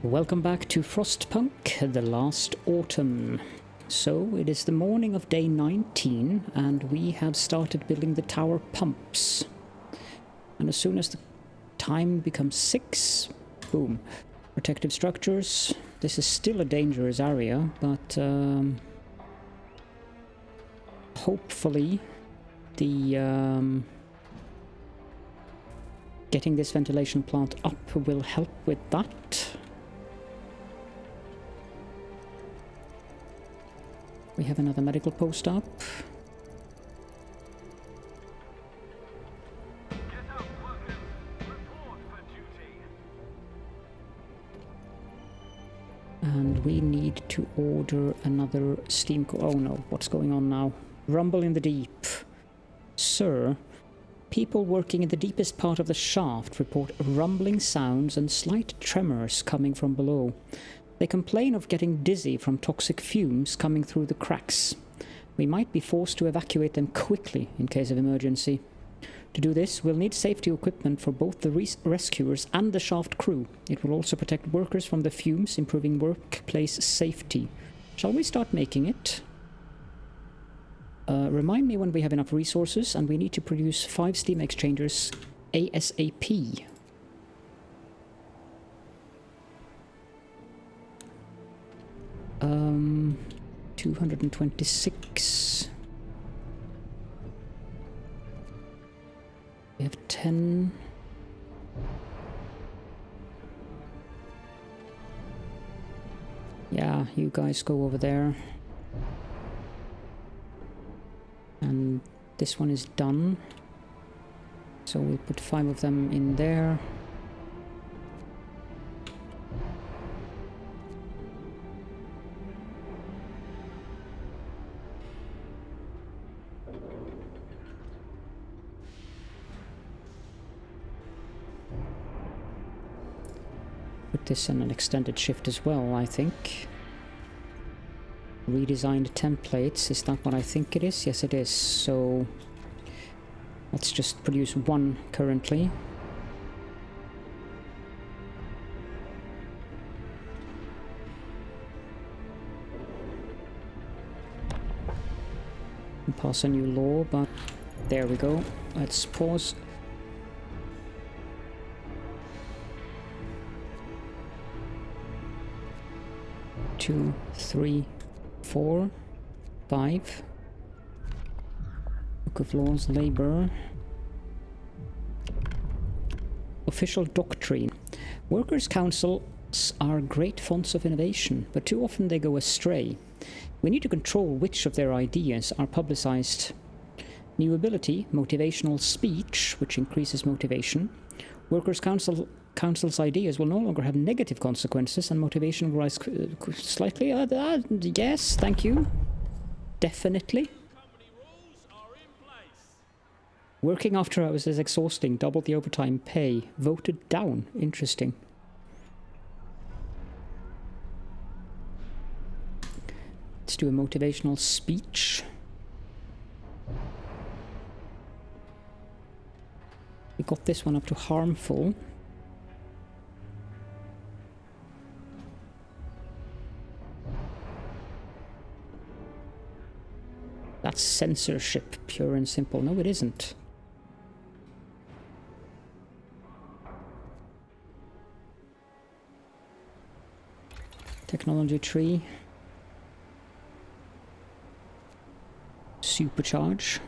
Welcome back to Frostpunk, the last autumn. So, it is the morning of day 19, and we have started building the tower pumps. And as soon as the time becomes 6, boom. Protective structures. This is still a dangerous area, but hopefully the getting this ventilation plant up will help with that. We have another medical post up. And we need to order another steam oh no, what's going on now? Rumble in the deep. Sir, people working in the deepest part of the shaft report rumbling sounds and slight tremors coming from below. They complain of getting dizzy from toxic fumes coming through the cracks. We might be forced to evacuate them quickly in case of emergency. To do this, we'll need safety equipment for both the rescuers and the shaft crew. It will also protect workers from the fumes, improving workplace safety. Shall we start making it? Remind me when we have enough resources, and we need to produce 5 steam exchangers ASAP. Um, 226. We have 10. Yeah, you guys go over there. And this one is done. So we'll put 5 of them in there. Put this in an extended shift as well, I think. Redesigned templates, is that what I think it is? Yes, it is. So let's just produce 1 currently. And pass a new law, but there we go. Let's pause. Two, 3, 4, 5. Book of Laws, Labor. Official Doctrine. Workers' councils are great fonts of innovation, but too often they go astray. We need to control which of their ideas are publicized. New ability, motivational speech, which increases motivation. Workers' council's ideas will no longer have negative consequences, and motivation will rise slightly. Yes, thank you. Definitely. Working after hours is exhausting. Double the overtime pay. Voted down. Interesting. Let's do a motivational speech. We got this one up to harmful. That's censorship, pure and simple. No, it isn't. Technology tree. Supercharge.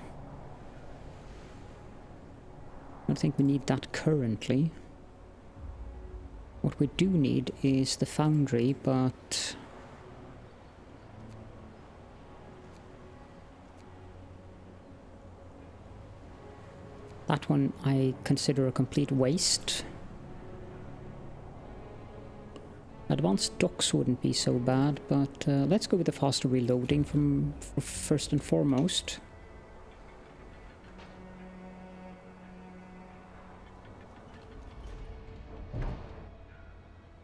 I don't think we need that currently. What we do need is the foundry, but that one I consider a complete waste. Advanced docks wouldn't be so bad, but let's go with the faster reloading for first and foremost.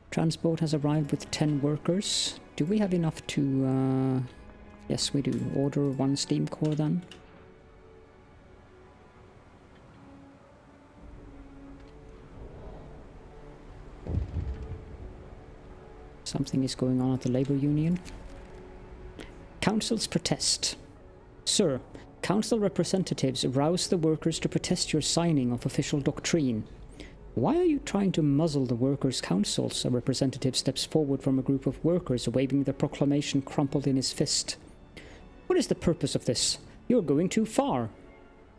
Transport has arrived with 10 workers. Do we have enough to... yes, we do. Order 1 steam core then. Something is going on at the labor union. Council's protest. Sir, council representatives rouse the workers to protest your signing of official doctrine. Why are you trying to muzzle the workers' councils? A representative steps forward from a group of workers, waving the proclamation crumpled in his fist. What is the purpose of this? You're going too far.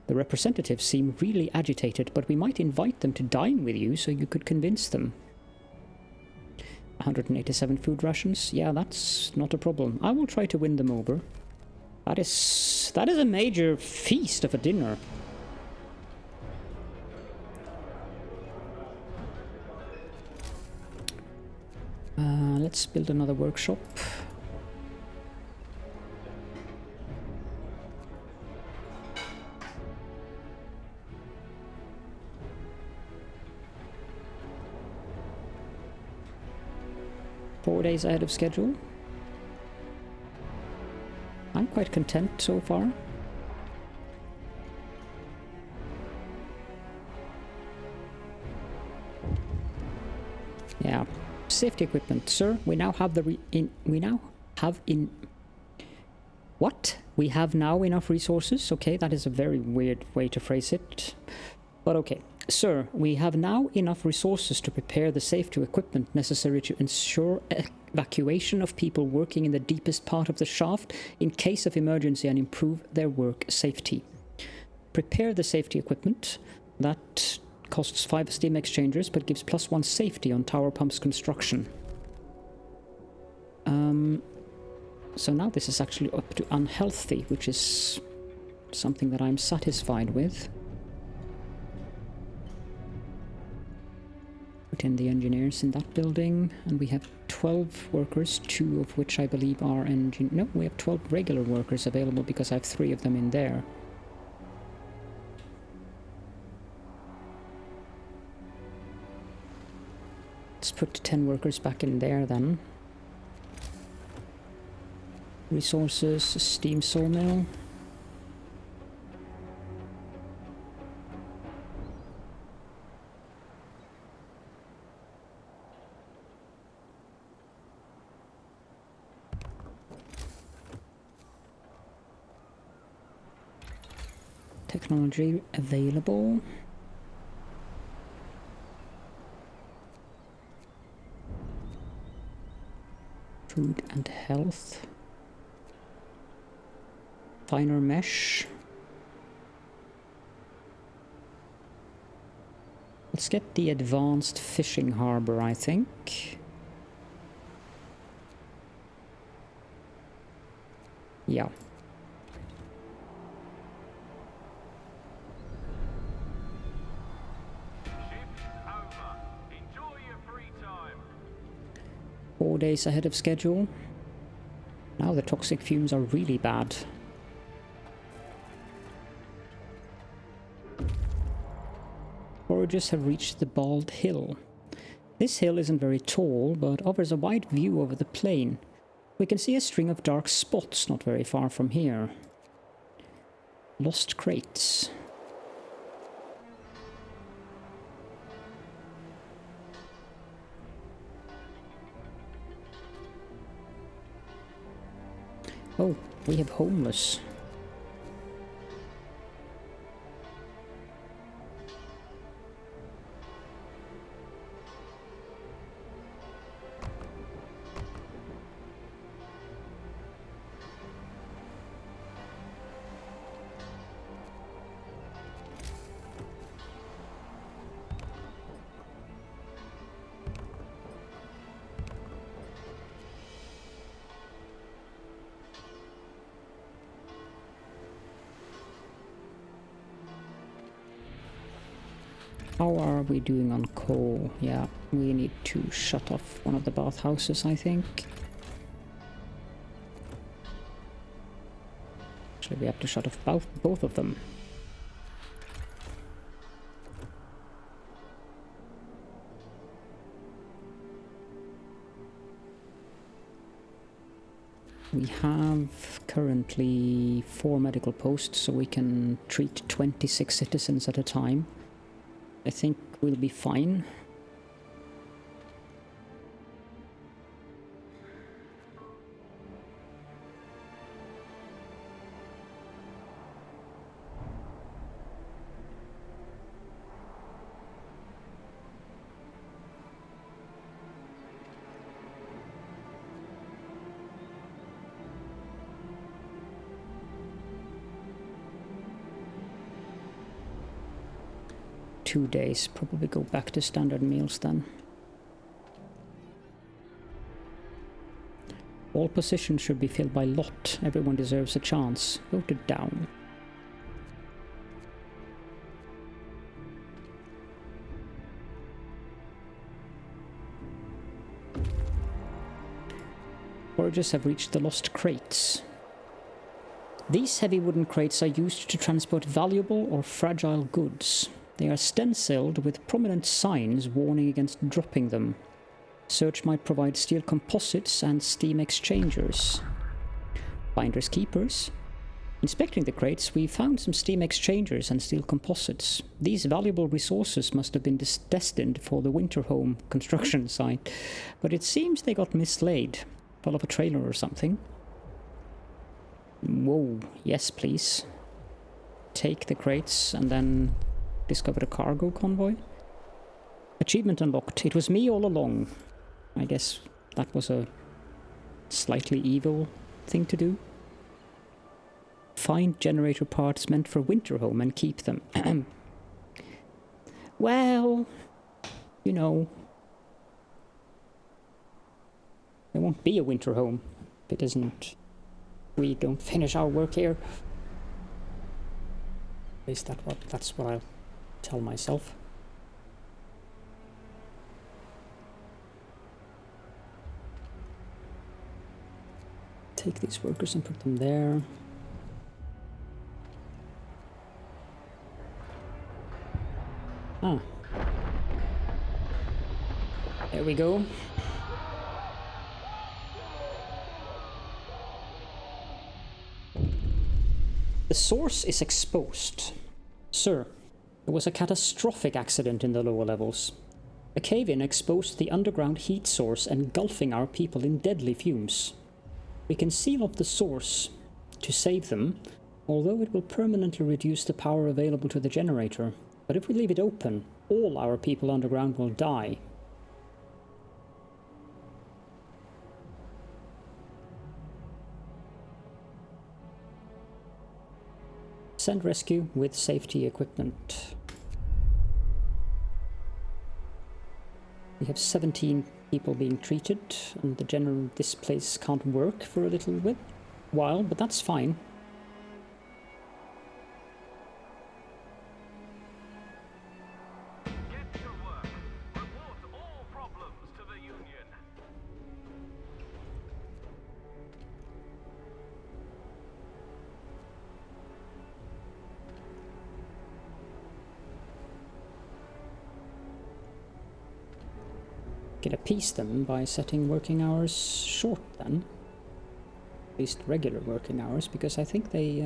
The representatives seem really agitated, but we might invite them to dine with you so you could convince them. 187 food rations? Yeah, that's not a problem. I will try to win them over. That is a major feast of a dinner. Let's build another workshop. Four days ahead of schedule. I'm quite content so far. Yeah. Safety equipment, sir. We now have We have now enough resources. Okay, that is a very weird way to phrase it. But okay. Sir, we have now enough resources to prepare the safety equipment necessary to ensure evacuation of people working in the deepest part of the shaft in case of emergency and improve their work safety. Prepare the safety equipment. That costs 5 steam exchangers but gives +1 safety on tower pumps construction. So now this is actually up to unhealthy, which is something that I'm satisfied with. Put in the engineers in that building, and we have 12 workers, 2 of which I believe are no, we have 12 regular workers available because I have 3 of them in there. Let's put 10 workers back in there then. Resources, steam sawmill. Technology available. Food and health. Finer mesh. Let's get the advanced fishing harbor, I think. Yeah. Over. Enjoy your free time. 4 days ahead of schedule. Now the toxic fumes are really bad. Foragers have reached the Bald Hill. This hill isn't very tall, but offers a wide view over the plain. We can see a string of dark spots not very far from here. Lost crates. Oh, we have homeless. How are we doing on coal? Yeah, we need to shut off one of the bathhouses, I think. Actually, we have to shut off both of them. We have currently 4 medical posts, so we can treat 26 citizens at a time. I think we'll be fine. 2 days. Probably go back to standard meals then. All positions should be filled by lot. Everyone deserves a chance. Voted down. Foragers have reached the lost crates. These heavy wooden crates are used to transport valuable or fragile goods. They are stenciled with prominent signs warning against dropping them. Search might provide steel composites and steam exchangers. Finders keepers. Inspecting the crates, we found some steam exchangers and steel composites. These valuable resources must have been destined for the winter home construction site, but it seems they got mislaid. Fell off a trailer or something. Whoa, yes please. Take the crates and then discover a cargo convoy. Achievement unlocked. It was me all along. I guess that was a slightly evil thing to do. Find generator parts meant for Winterhome and keep them. Well, you know, there won't be a Winterhome if it isn't. We don't finish our work here. At least that's what I'll tell myself. Take these workers and put them there. Ah. There we go. The source is exposed. Sir, there was a catastrophic accident in the lower levels. A cave-in exposed the underground heat source, engulfing our people in deadly fumes. We can seal off the source to save them, although it will permanently reduce the power available to the generator. But if we leave it open, all our people underground will die. Send rescue with safety equipment. We have 17 people being treated, and this place can't work for a little while, but that's fine. Get to work. Report all problems to the Union. Could appease them by setting working hours short then. At least regular working hours, because I think they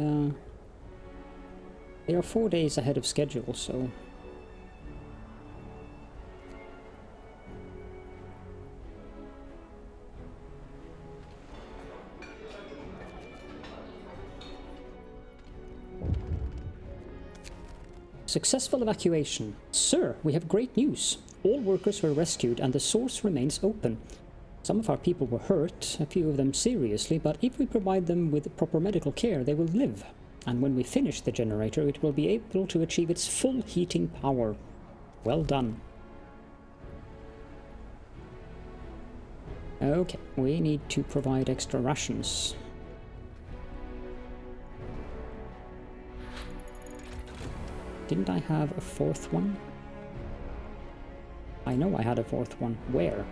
are 4 days ahead of schedule, so... Successful evacuation. Sir, we have great news. All workers were rescued and the source remains open. Some of our people were hurt, a few of them seriously, but if we provide them with proper medical care, they will live. And when we finish the generator, it will be able to achieve its full heating power. Well done. Okay, we need to provide extra rations. Didn't I have a fourth one? I know I had a fourth one. Where?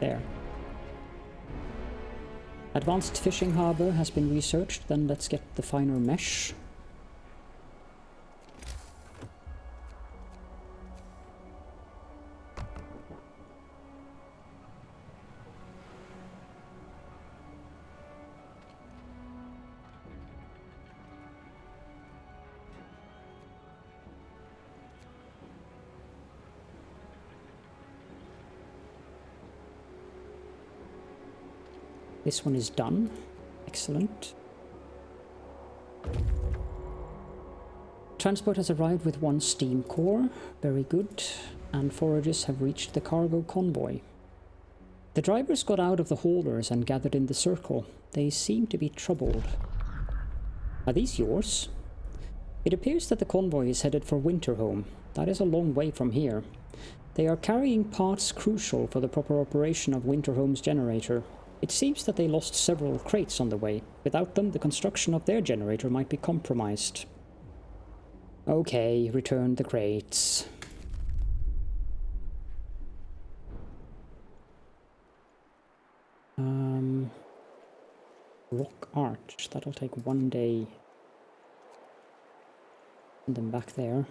There. Advanced fishing harbor has been researched, then let's get the finer mesh. This one is done. Excellent. Transport has arrived with 1 steam core. Very good. And foragers have reached the cargo convoy. The drivers got out of the haulers and gathered in the circle. They seem to be troubled. Are these yours? It appears that the convoy is headed for Winterhome. That is a long way from here. They are carrying parts crucial for the proper operation of Winterhome's generator. It seems that they lost several crates on the way. Without them, the construction of their generator might be compromised. Okay, return the crates. Rock Arch, that'll take 1 day. Send them back there.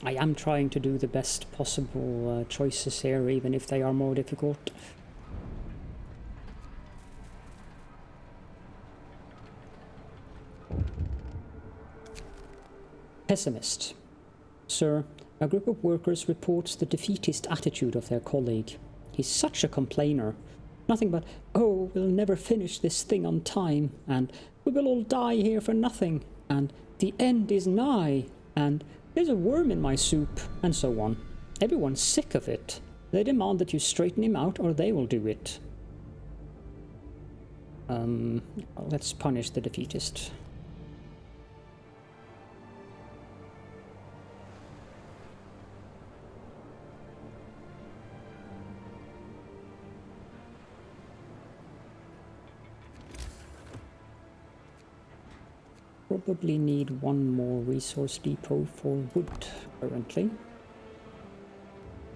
I am trying to do the best possible choices here, even if they are more difficult. Pessimist. Sir, a group of workers reports the defeatist attitude of their colleague. He's such a complainer. Nothing but, oh, we'll never finish this thing on time, and we will all die here for nothing, and the end is nigh, and there's a worm in my soup, and so on. Everyone's sick of it. They demand that you straighten him out, or they will do it. Let's punish the defeatist. Probably need one more resource depot for wood currently.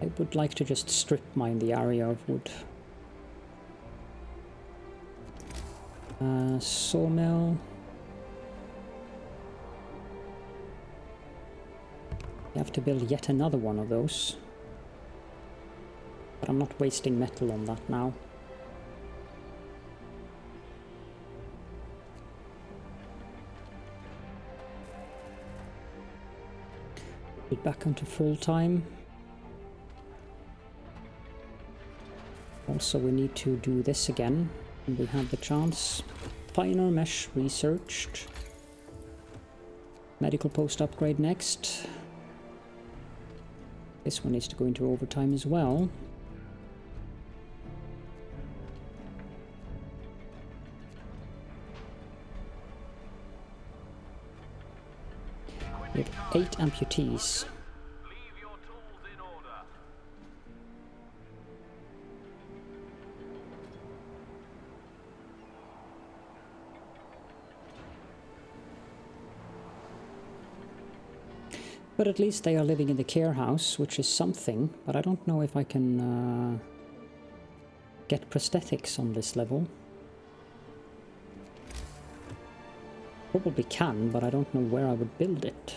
I would like to just strip mine the area of wood. Sawmill. You have to build yet another one of those. But I'm not wasting metal on that now. Back onto full time. Also, we need to do this again when we have the chance. Finer mesh researched. Medical post upgrade next. This one needs to go into overtime as well. We have 8 amputees. Leave your tools in order. But at least they are living in the care house, which is something, but I don't know if I can get prosthetics on this level. Probably can, but I don't know where I would build it.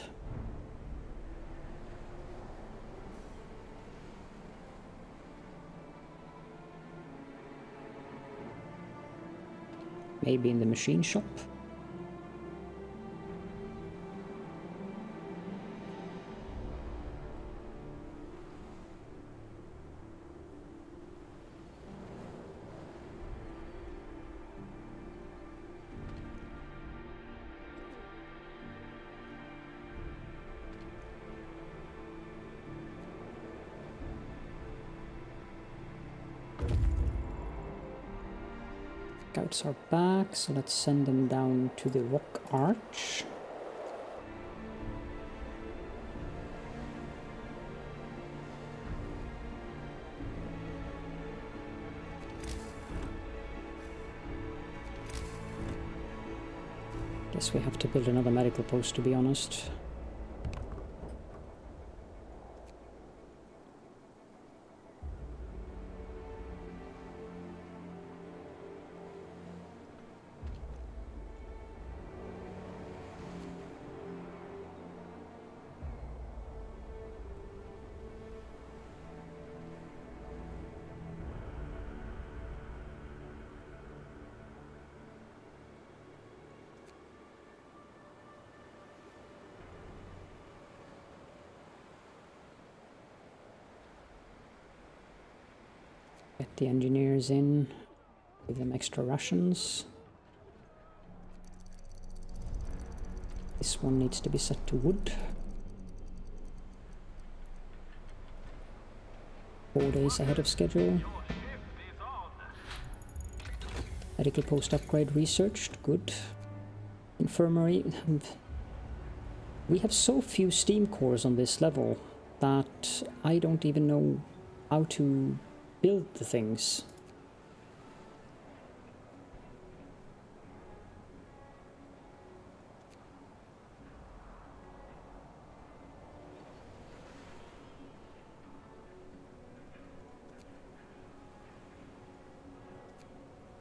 Maybe in the machine shop? Scouts are back, so let's send them down to the Rock Arch. Guess we have to build another medical post, to be honest. Get the engineers in, give them extra rations. This one needs to be set to wood. 4 days ahead of schedule. Your shift is on. Medical post upgrade researched, good. Infirmary. We have so few steam cores on this level that I don't even know how to build the things.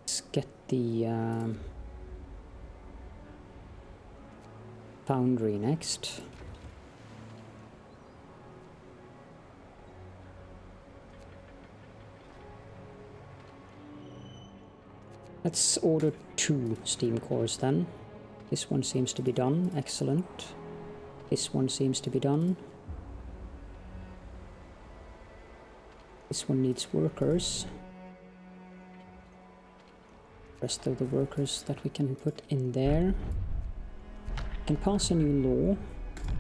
Let's get the foundry next. Let's order 2 steam cores then. This one seems to be done. Excellent. This one seems to be done. This one needs workers. Rest of the workers that we can put in there. Can pass a new law.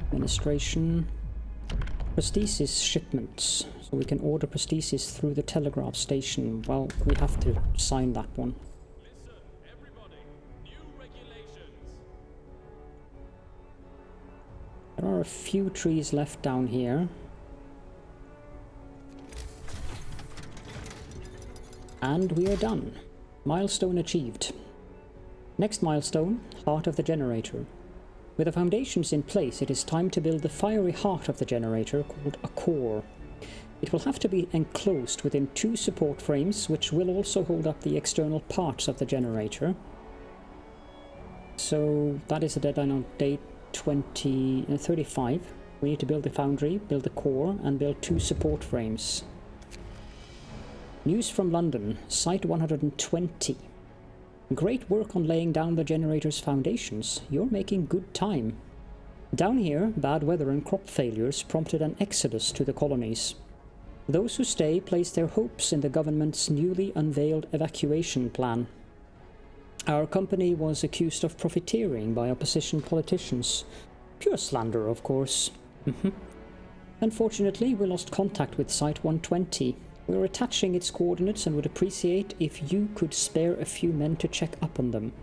Administration. Prosthesis shipments. So we can order prosthesis through the telegraph station. Well, we have to sign that one. Listen, everybody. New regulations. There are a few trees left down here. And we are done. Milestone achieved. Next milestone, heart of the generator. With the foundations in place, it is time to build the fiery heart of the generator, called a core. It will have to be enclosed within 2 support frames, which will also hold up the external parts of the generator. So that is a deadline on day 35. We need to build the foundry, build the core, and build 2 support frames. News from London, Site 120. Great work on laying down the generator's foundations. You're making good time. Down here, bad weather and crop failures prompted an exodus to the colonies. Those who stay place their hopes in the government's newly unveiled evacuation plan. Our company was accused of profiteering by opposition politicians. Pure slander, of course. Unfortunately, we lost contact with Site 120. We're attaching its coordinates and would appreciate if you could spare a few men to check up on them.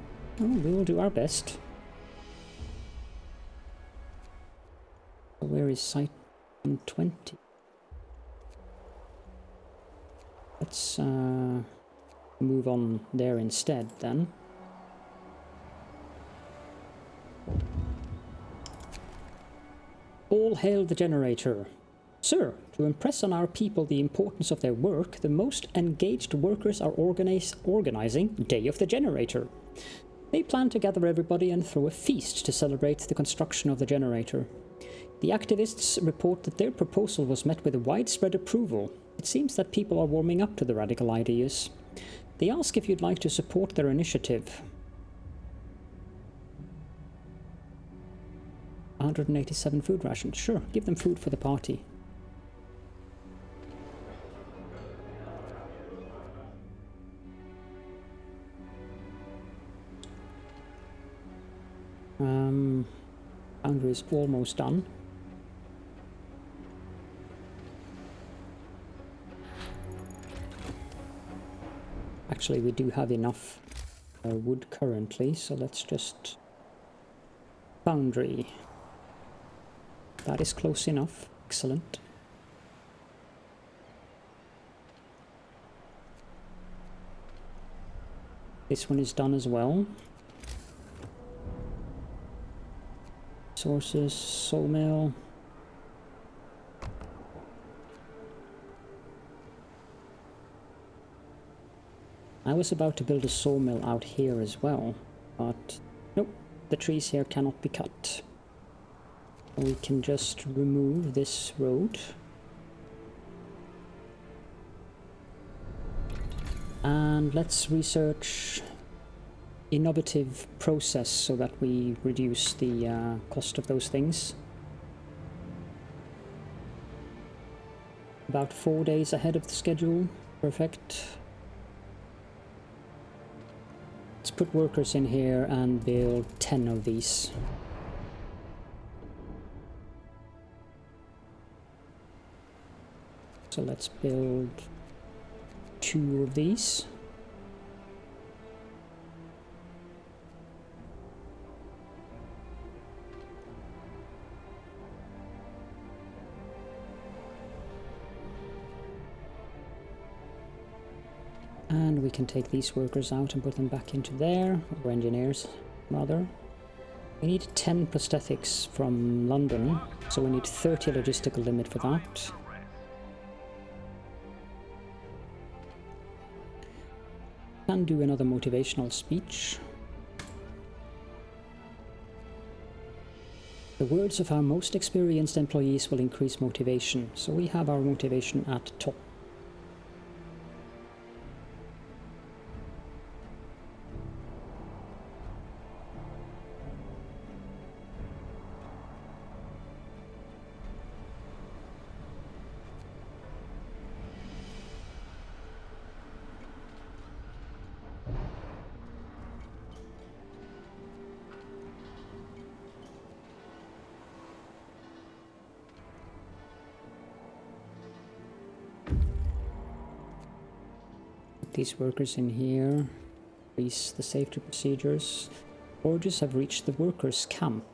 Oh, we will do our best. Where is Site 120? Let's move on there instead then. All hail the generator. Sir, to impress on our people the importance of their work, the most engaged workers are organizing Day of the Generator. They plan to gather everybody and throw a feast to celebrate the construction of the generator. The activists report that their proposal was met with widespread approval. It seems that people are warming up to the radical ideas. They ask if you'd like to support their initiative. 187 food rations. Sure, give them food for the party. Foundry is almost done. Actually, we do have enough wood currently, so let's just... Foundry. That is close enough. Excellent. This one is done as well. Sources, sawmill. I was about to build a sawmill out here as well, but nope, the trees here cannot be cut. We can just remove this road. And let's research innovative process so that we reduce the cost of those things. About 4 days ahead of the schedule. Perfect. Let's put workers in here and build 10 of these. So let's build 2 of these. And we can take these workers out and put them back into there, or engineers, rather. We need 10 prosthetics from London, so we need 30 logistical limit for that. Can do another motivational speech. The words of our most experienced employees will increase motivation, so we have our motivation at top. These workers in here, increase the safety procedures. Forges have reached the workers' camp.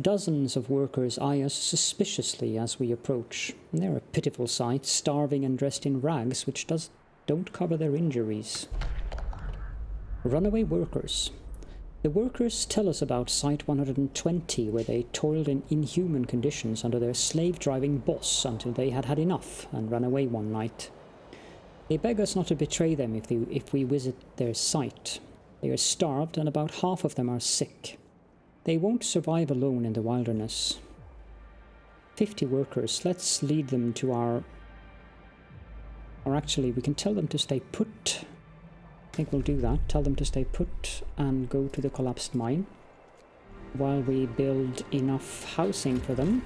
Dozens of workers eye us suspiciously as we approach. They're a pitiful sight, starving and dressed in rags which don't cover their injuries. Runaway Workers. The workers tell us about Site 120, where they toiled in inhuman conditions under their slave-driving boss until they had had enough and ran away one night. They beg us not to betray them if we visit their site. They are starved and about half of them are sick. They won't survive alone in the wilderness. 50 workers, let's lead them to our... Or actually, we can tell them to stay put. I think we'll do that. Tell them to stay put and go to the collapsed mine while we build enough housing for them.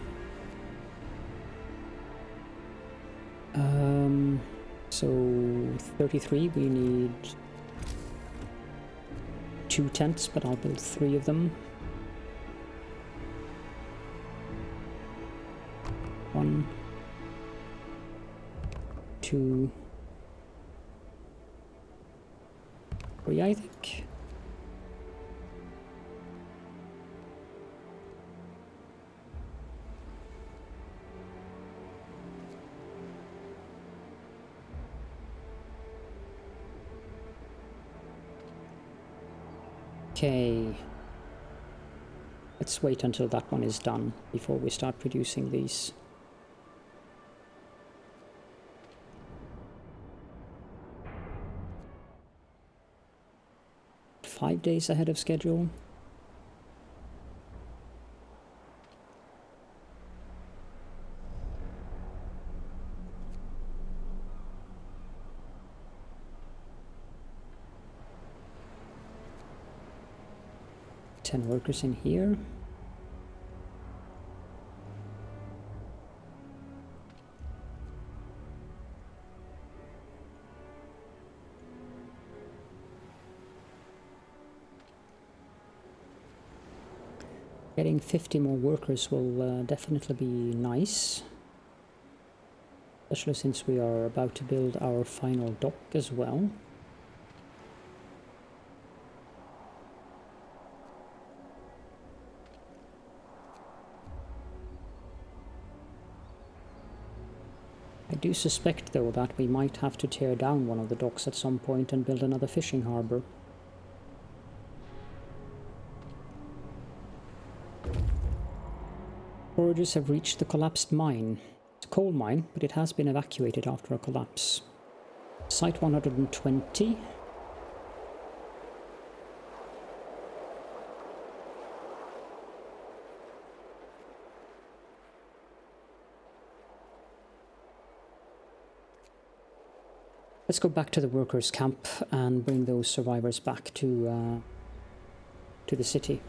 So 33, we need 2 tents, but I'll build 3 of them. 1, 2, 3, I think. Okay, let's wait until that one is done before we start producing these. Five days ahead of schedule. Workers in here. Getting 50 more workers will definitely be nice, especially since we are about to build our final dock as well. I do suspect, though, that we might have to tear down one of the docks at some point and build another fishing harbour. Foragers have reached the collapsed mine. It's a coal mine, but it has been evacuated after a collapse. Site 120. Let's go back to the workers' camp and bring those survivors back to the city.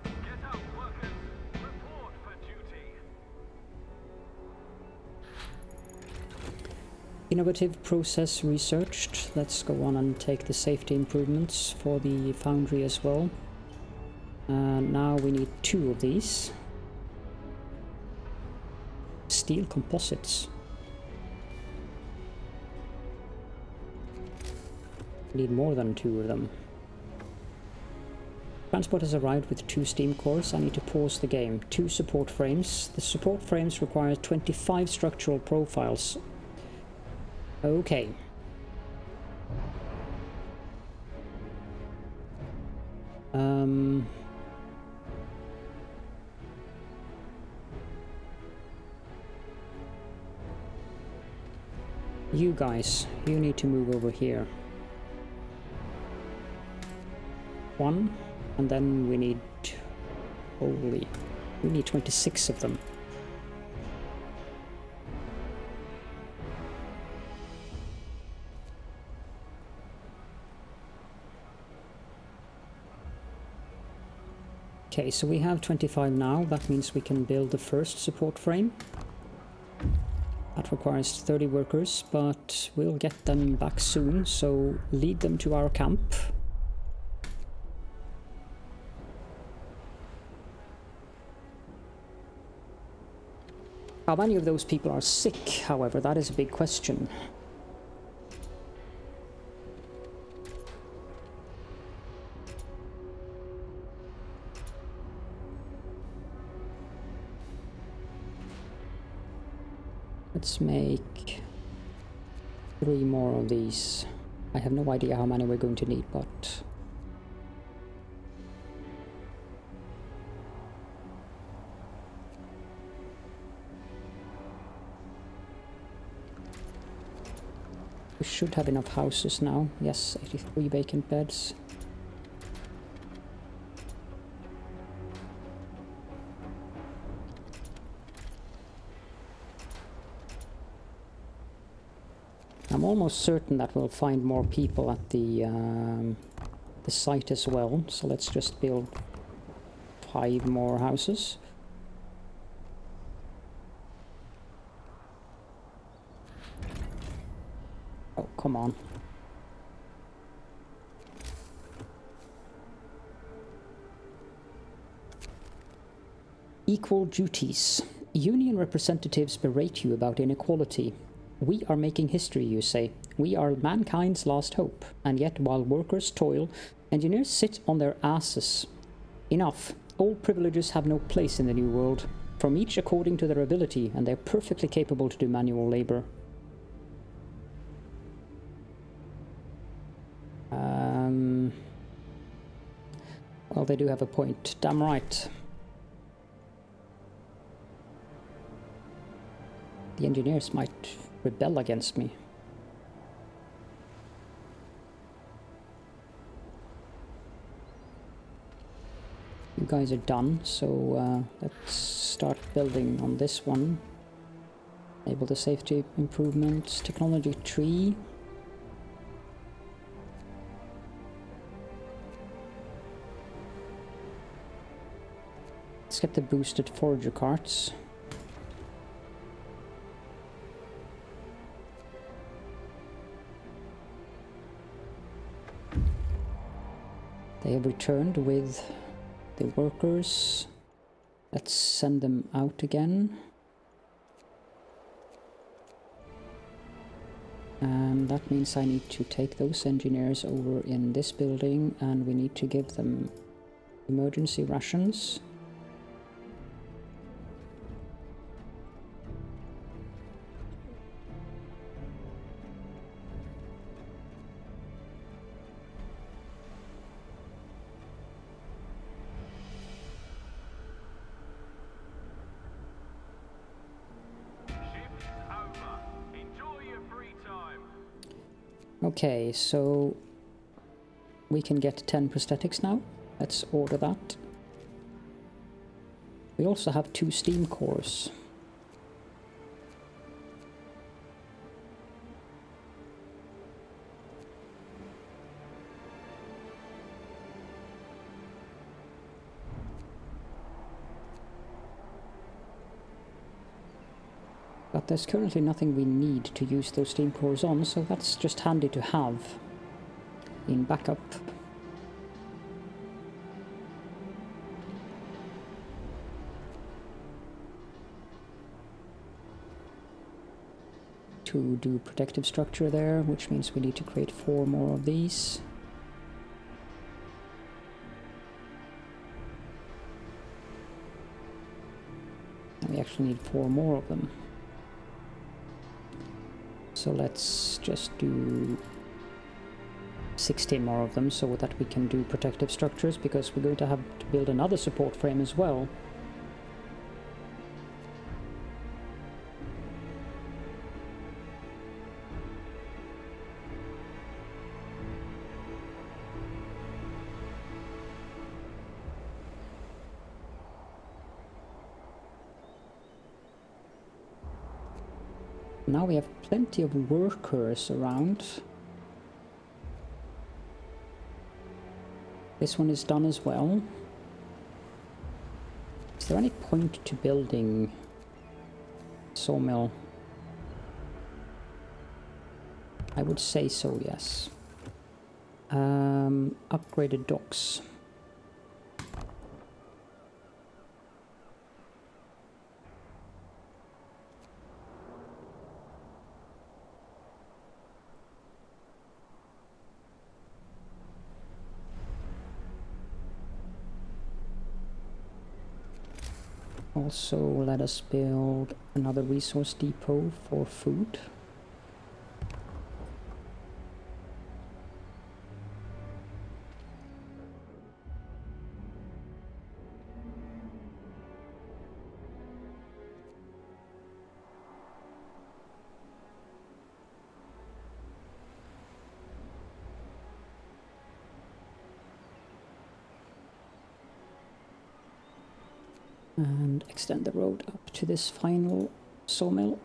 Get up, workers. Report for duty. Innovative process researched. Let's go on and take the safety improvements for the foundry as well. Now we need 2 of these. Steel composites. Need more than 2 of them. Transport has arrived with 2 steam cores. I need to pause the game. 2 support frames. The support frames require 25 structural profiles. Okay. You guys, you need to move over here. 1, and then we need... Holy... We need 26 of them. Okay, so we have 25 now. That means we can build the first support frame. That requires 30 workers, but we'll get them back soon, so lead them to our camp. How many of those people are sick, however, that is a big question. Let's make 3 more of these. I have no idea how many we're going to need, but... we should have enough houses now. Yes, 83 vacant beds. I'm almost certain that we'll find more people at the site as well, so let's just build 5 more houses. Oh, come on. Equal duties. Union representatives berate you about inequality. We are making history, you say. We are mankind's last hope. And yet, while workers toil, engineers sit on their asses. Enough. Old privileges have no place in the new world. From each according to their ability, and they're perfectly capable to do manual labor. Well, they do have a point. Damn right. The engineers might rebel against me. You guys are done, so let's start building on this one. Enable the safety improvements, technology tree. Let's get the boosted forager carts. They have returned with the workers. Let's send them out again. And that means I need to take those engineers over in this building, and we need to give them emergency rations. Okay, so we can get 10 prosthetics now. Let's order that. We also have 2 steam cores. But there's currently nothing we need to use those steam cores on, so that's just handy to have in backup. To do protective structure there, which means we need to create 4 more of these. actually need 4 more of them. So let's just do 16 more of them so that we can do protective structures, because we're going to have to build another support frame as well. Now we have plenty of workers around. This one is done as well. Is there any point to building sawmill? I would say so, yes. Upgraded docks. Also, let us build another resource depot for food. And extend the road up to this final sawmill.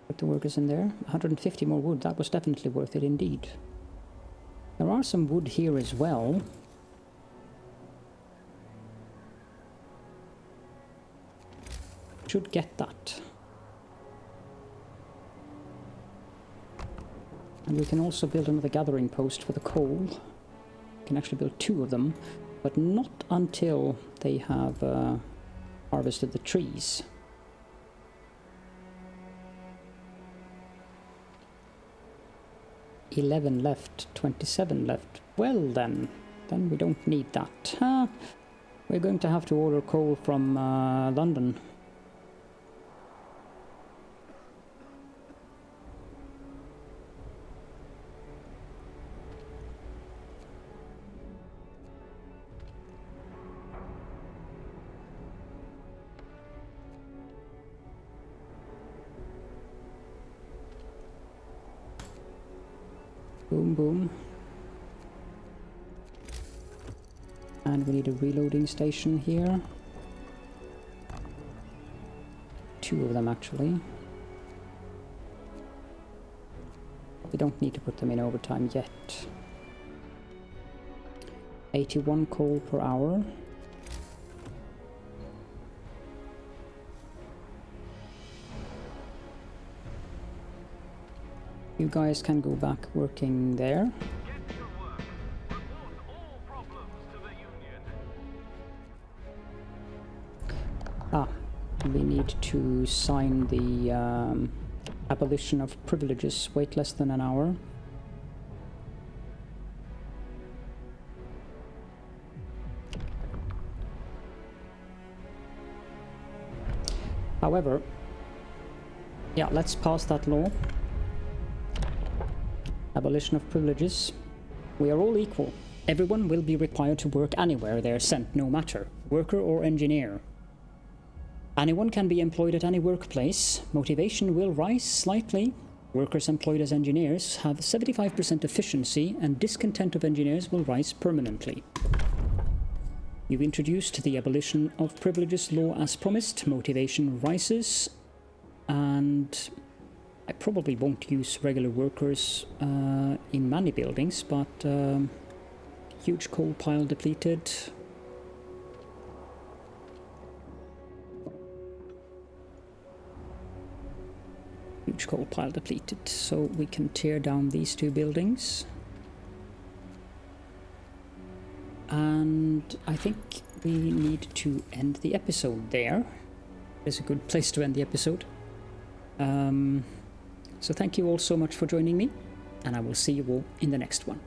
Put the workers in there. 150 more wood, that was definitely worth it indeed. There are some wood here as well. Should get that. And we can also build another gathering post for the coal. We can actually build 2 of them. But not until they have harvested the trees. $11 left, 27 left. Well then we don't need that. We're going to have to order coal from London. Boom, boom. And we need a reloading station here. 2 of them, actually. We don't need to put them in overtime yet. 81 coal per hour. You guys can go back working there. Get to work. Report all problems to the Union. We need to sign the abolition of privileges. Wait less than an hour. However, yeah, let's pass that law. Abolition of privileges. We are all equal. Everyone will be required to work anywhere they are sent, no matter, worker or engineer. Anyone can be employed at any workplace. Motivation will rise slightly. Workers employed as engineers have 75% efficiency, and discontent of engineers will rise permanently. You've introduced the abolition of privileges law as promised. Motivation rises, and I probably won't use regular workers in many buildings, but huge coal pile depleted. Huge coal pile depleted, so we can tear down these 2 buildings. And I think we need to end the episode there. It's a good place to end the episode. So thank you all so much for joining me, and I will see you all in the next one.